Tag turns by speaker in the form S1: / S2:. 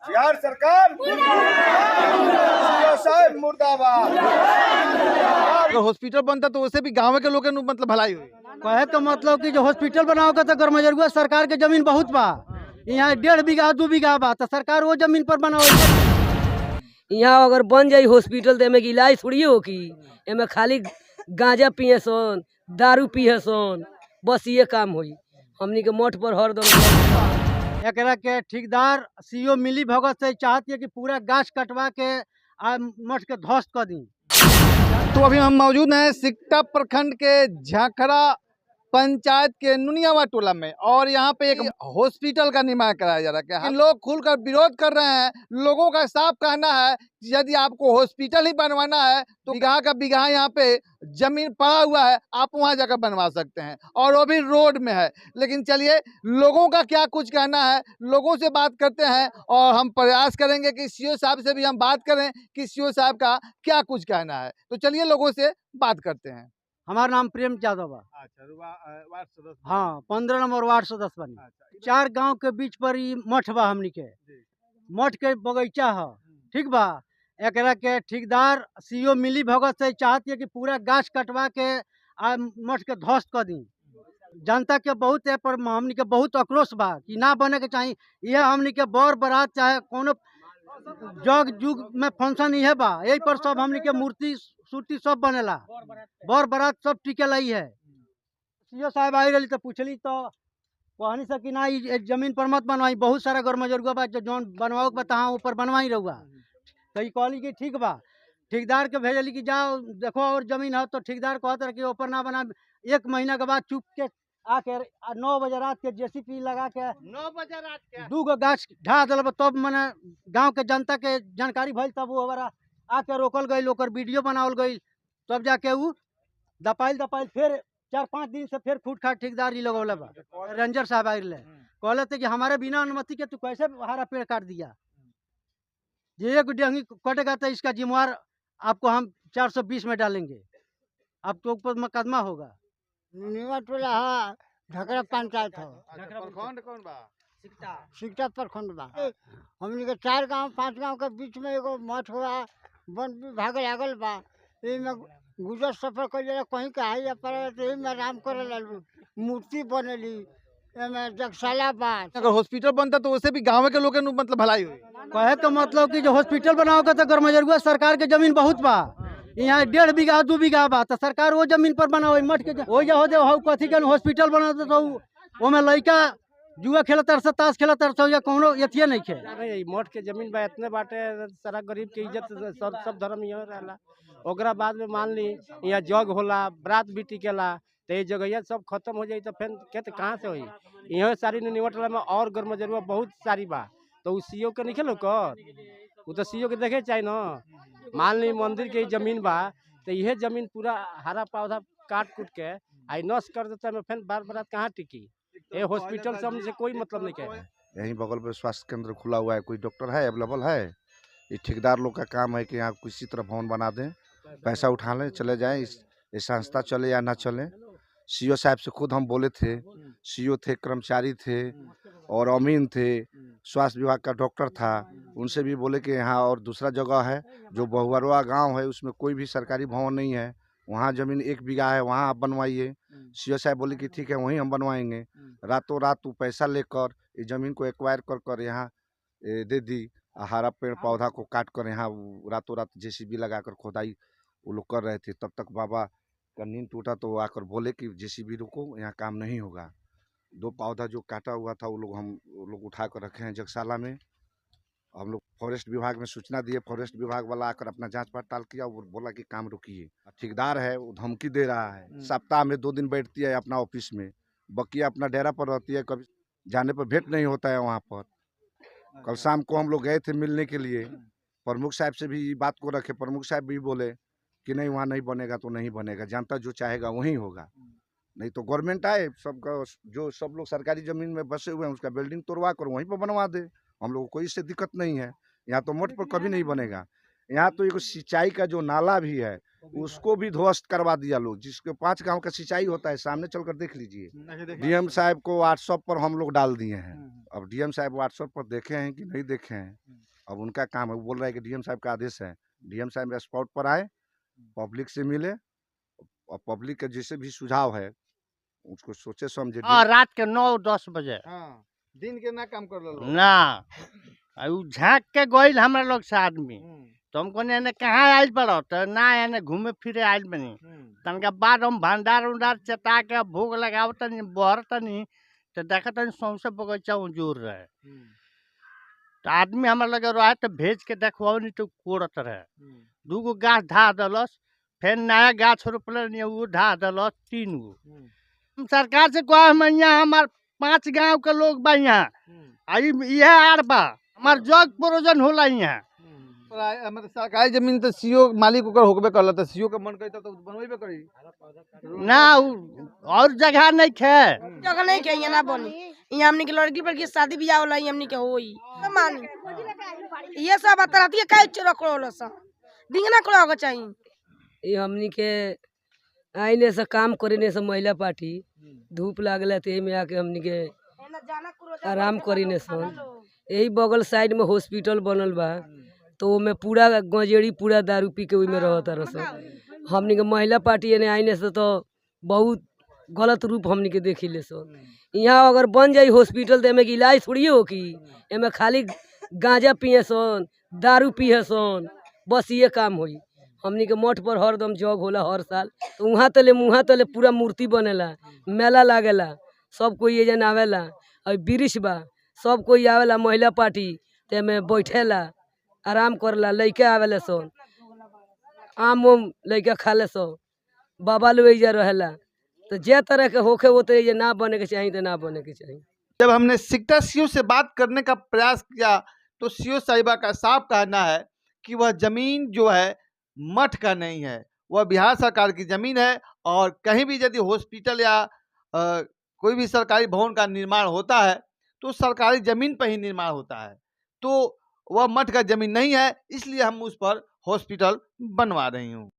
S1: बिहार सरकार साहब मुर्दाबाद।
S2: अगर हॉस्पिटल बनता तो उससे भी गाँव के लोग के मतलब भलाई हुई।
S3: कहे तो मतलब कि जो हॉस्पिटल बनाओगे तो गरमजरुआ सरकार के जमीन बहुत बा, यहाँ 1.5 बीघा 2 बीघा बा, तो सरकार वो जमीन पर बनाओ।
S4: यहाँ अगर बन जाई हॉस्पिटल तो एमे इलाज थोड़ी हो कि एमे खाली गांजा पिए सन, दारू पिए सन, बस ये काम होई। हमनी के मठ पर हरदम
S3: एकरा के ठेकेदार सीओ मिली भगत से चाहती है कि पूरा गाछ कटवा के आ मठ के ध्वस्त कर दी।
S2: तो अभी हम मौजूद हैं सिकटा प्रखंड के झाखड़ा पंचायत के नुनियावा टोला में, और यहाँ पे एक हॉस्पिटल का निर्माण कराया जा रहा है। लोग खुलकर विरोध कर रहे हैं। लोगों का साफ कहना है कि यदि आपको हॉस्पिटल ही बनवाना है तो बीघा का बीघा यहाँ पे जमीन पड़ा हुआ है, आप वहाँ जाकर बनवा सकते हैं, और वो भी रोड में है। लेकिन चलिए लोगों का क्या कुछ कहना है, लोगों से बात करते हैं, और हम प्रयास करेंगे कि सीओ साहब से भी हम बात करें कि सीओ साहब का क्या कुछ कहना है। तो चलिए लोगों से बात करते हैं।
S3: हमारा नाम प्रेम यादव बा।
S2: वार्ड सदस्य।
S3: हाँ, 15 नंबर वार्ड सदस्य बनी। 4 गांव के बीच पर ई मठ बा, हमनी के मठ के बगीचा है, ठीक बा। एकरा के ठेकेदार सीओ मिली भगत से चाहती है कि पूरा गाछ कटवा के आ मठ के ध्वस्त कर दी। जनता के बहुत है पर हमनी के बहुत आक्रोश बा कि ना बने के चाहिए। यह हमनी के बर बारात चाहे कोनो जग जुग में फंक्शन इहे बा, यही पर सब हमनी के मूर्ति सूर्ति सब बनेला, बर बारात सब टिकेला ही है। सीओ साहब आई रही तो पूछली तो कहनी से कि ना ई जमीन पर मत बनवाई, बहुत सारा गरमजरुआ बा जौन बनवाओ बता ऊपर बनवाई रहुआ। तो ई कहली कि ठीक बा। ठेकेदार के भेजली कि जाओ देखो और जमीन है, तो ठेकेदार कहत रहे कि ऊपर ना बना। 1 महीना के बाद चुप के आके 9 बजे रात के जेसीपी लगा के
S2: 9 बजे रात के
S3: 2 गो गाछ ढा दिल, तब मने गांव के जनता के जानकारी भइल, तब वो हमारा आके रोकल गई, ओकर वीडियो बनावल गई, तब जाके ऊ दपाइल फिर 4-5 दिन से फिर फूट खाट ठेकेदार जी लगौले बा। रेंजर साहब आए रहे, कहले थे कि हमारे बिना अनुमति के तू कैसे हरा पेड़ काट दिया। ये एक डेंगी कटेगा तो इसका जिम्मेवार आपको हम 420 में डालेंगे, आपके ऊपर मुकदमा होगा।
S5: नुनियावा टोला है, झकड़ा पंचायत है,
S2: प्रखंड कौन बा?
S5: सिकटा प्रखंड बा। हमनी के 4 गांव 5 गांव के बीच में एगो मठ हुआ, वन विभाग लागल बा। एमे गुजर सफर कर जाला, कहीं का है पर एमे आराम करे लालू, मूर्ति बनेली, एमे जगशाला बा।
S2: अगर हॉस्पिटल बनता तो उससे भी गाँव के लोग के मतलब भलाई हुई।
S3: कहे तो मतलब कि जो हॉस्पिटल बनाओगे तो गरमजरुआ सरकार के जमीन बहुत बा, यहाँ 1.5 बीघा 2 बीघा बा, तो सरकार वो जमीन पर बनाओ। मठ के हो जा कथी के हॉस्पिटल बना तो ओमे लड़का जुआ खेलता रह, ताश खेलता रह, या कोनो एथिए नहीं खे।
S6: नहीं मठ के जमीन बा इतने बाटे, सारा गरीब के इज्जत सब धर्म यहाँ रहला। ओकरा बाद में मान ली यहाँ जग होला, बरात भी टिकेला, तो ये जगह सब खत्म हो जाई तो फिर खेत कहाँ से होई। यहाँ सारी निवटला में और गरमजरुआ बहुत सारी बा, तो उ सीओ के नहीं खेलो कर, वो तो सीओ के देखे चाहिए ना। मान ली मंदिर के जमीन बा, तो यह जमीन पूरा हरा पौधा काट कूट के आई नश कर देता है, फिर बार बारात कहाँ टिकी। ये हॉस्पिटल से हमसे कोई मतलब नहीं कह।
S7: यहीं बगल में स्वास्थ्य केंद्र खुला हुआ है, कोई डॉक्टर है अवेलेबल है। ये ठेकेदार लोग का काम है कि यहाँ किसी तरह भवन बना दें, पैसा उठा लें, चले जाएं। इस संस्था चले या ना चले। सीओ साहब से खुद हम बोले थे, सीओ थे, कर्मचारी थे और अमीन थे, स्वास्थ्य विभाग का डॉक्टर था, उनसे भी बोले कि यहाँ और दूसरा जगह है जो बहुवरवा गाँव है, उसमें कोई भी सरकारी भवन नहीं है, वहाँ जमीन 1 बीघा है, वहाँ आप बनवाइए। सीओ साहब बोले कि ठीक है वहीं हम बनवाएंगे। रातों रात वो पैसा लेकर इस जमीन को एक्वायर कर यहाँ दे दी। हरा पेड़ पौधा को काट कर यहाँ रातों रात जेसीबी लगाकर खोदाई वो लोग कर रहे थे। तब तक बाबा का नींद टूटा तो आकर बोले कि जेसीबी रुको, यहाँ काम नहीं होगा। 2 पौधा जो काटा हुआ था हम लोग उठा कर रखे हैं जगशाला में। हम लोग फॉरेस्ट विभाग में सूचना दिए, फॉरेस्ट विभाग वाला आकर अपना जांच पड़ताल किया, वो बोला कि काम रुकिए। ठेकेदार है वो धमकी दे रहा है, सप्ताह में 2 दिन बैठती है अपना ऑफिस में, बकिया अपना डेरा पर रहती है, कभी जाने पर भेंट नहीं होता है वहाँ पर। कल शाम को हम लोग गए थे मिलने के लिए, प्रमुख साहब से भी बात को रखे, प्रमुख साहब भी बोले कि नहीं वहाँ नहीं बनेगा तो नहीं बनेगा, जनता जो चाहेगा वहीं होगा। नहीं तो गवर्नमेंट आए, सबका जो सब लोग सरकारी ज़मीन में बसे हुए हैं उसका बिल्डिंग तोड़वा कर वहीं पर बनवा दे, हम लोगों को कोई इससे दिक्कत नहीं है। यहाँ तो मठ पर कभी नहीं बनेगा। यहाँ तो एक सिंचाई का जो नाला भी है उसको भी ध्वस्त करवा दिया लोग। जिसके 5 गांव का सिंचाई होता है, सामने चलकर देख लीजिए। डीएम साहब को व्हाट्सएप पर हम लोग डाल दिए हैं। अब डीएम साहब व्हाट्सएप पर देखे हैं कि नहीं देखे हैं, अब उनका काम है। वो बोल रहा है कि डीएम साहब का आदेश है, डीएम साहब स्पॉट पर आए, पब्लिक से मिले और पब्लिक के जैसे भी सुझाव है उसको सोचे समझे।
S8: रात के 9-10 बजे
S2: दिन के ना काम कर लो
S8: ना उ झाँक के गइल हमरा लोग से आदमी, तो हम कहने एने कहाँ आइल पड़ो, तो ना एने घूमे फिरे आइल बनी। तनका बाद हम भंडार उंडार चटा के भोग लगाव तनी बहर तनी, तो देखा तनी सौंसे बगीचा उजूर रहे। तो आदमी हमरा लगे रहे तो भेज के देखवाओ नहीं तो कोड़त रहे। 2 गो गाछ ढा दलस, फिर नया गाछ रोपले नहीं वो ढा दलस 3 गो। हम सरकार से कहा हम यहाँ हमार 5 गांव के लोग बा यहाँ, आई यह आड़ बा हमार जग प्रोजन होला यहाँ।
S2: मतलब सरकारी जमीन तो सीओ मालिक ओकर होकबे करला, तो सीओ के मन करी तब तो बनवेबे करी
S8: ना और जगह नहीं खे,
S9: जगह नहीं के यहाँ ना बनी। यहाँ हमनी के लड़की पर की शादी ब्याह होला, हमनी के होई तो मानी ये सब बात रहती है। काहे चोरा करोला सा दिंगना करो होगा चाहिए।
S4: ये हमनी के आईने से काम करने से महिला पार्टी धूप लागल ते में आके हमनी के आराम करीने सन। यही बगल साइड में हॉस्पिटल बनल बा, तो में पूरा गंजेड़ी पूरा दारू पी के में रहता रह। हमनी के महिला पार्टी ने आईने से तो बहुत गलत रूप हमनी के देखी ले सन। यहाँ अगर बन जाई हॉस्पिटल तो एमे के इलाज थोड़ी हो कि एमे खाली गांजा पिए सन, दारू पिए सन, बस ये काम होई। हमनी के मठ पर हरदम जग होला हर साल, तो वहाँ तले मुँह तले पूरा मूर्ति बनेला, मेला लागेला, सब कोई ये जन आवेला। और वृक्ष बा, सब कोई आवेला महिला पार्टी ते में बैठेला, आराम करला। लइके आवेले सन, आम उम लइका खाले सन, बाबा लोग एजा रहेला। तो जे तरह के होखे वो तरह ना बने के चाहिए तो ना बने के चाहिए।
S2: जब हमने सिकटा सीओ से बात करने का प्रयास किया तो सीओ साहिबा का साफ कहना है कि वह जमीन जो है मठ का नहीं है, वह बिहार सरकार की जमीन है। और कहीं भी यदि हॉस्पिटल या कोई भी सरकारी भवन का निर्माण होता है तो सरकारी जमीन पर ही निर्माण होता है, तो वह मठ का जमीन नहीं है, इसलिए हम उस पर हॉस्पिटल बनवा रही हूँ।